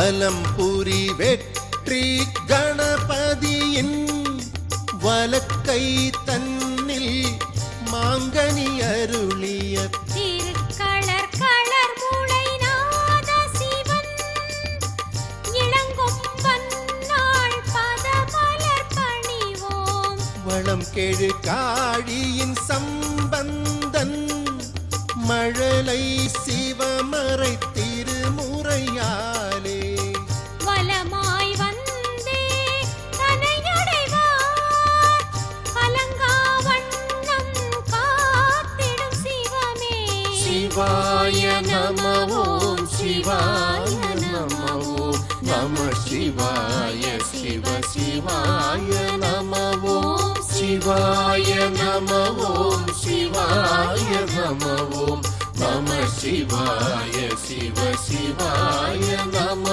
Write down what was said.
வலம்புரி வெற்றி கணபதியின் வலக்கை தன்னில் மாங்கனி அருளிய திருக்களர் களர் முளை நாத சிவன் இளங்கொம்பன் நாள் பதமலர் பணிவோம். வளம் கெழு காழியின் சம்பந்தன் மழலை சிவமறை திருமுறையாலே வலமாய் வந்தே தனையடைவார் கலங்காவண்ணம் காத்திடும் சிவமே. சிவாய நம ஓம் சிவாய நம ஓம் நம சிவாய சிவ சிவாய நம ஓம் சிவாய நம ஓம் சிவாய நம ஓம் நம சிவாய சிவ சிவாய நம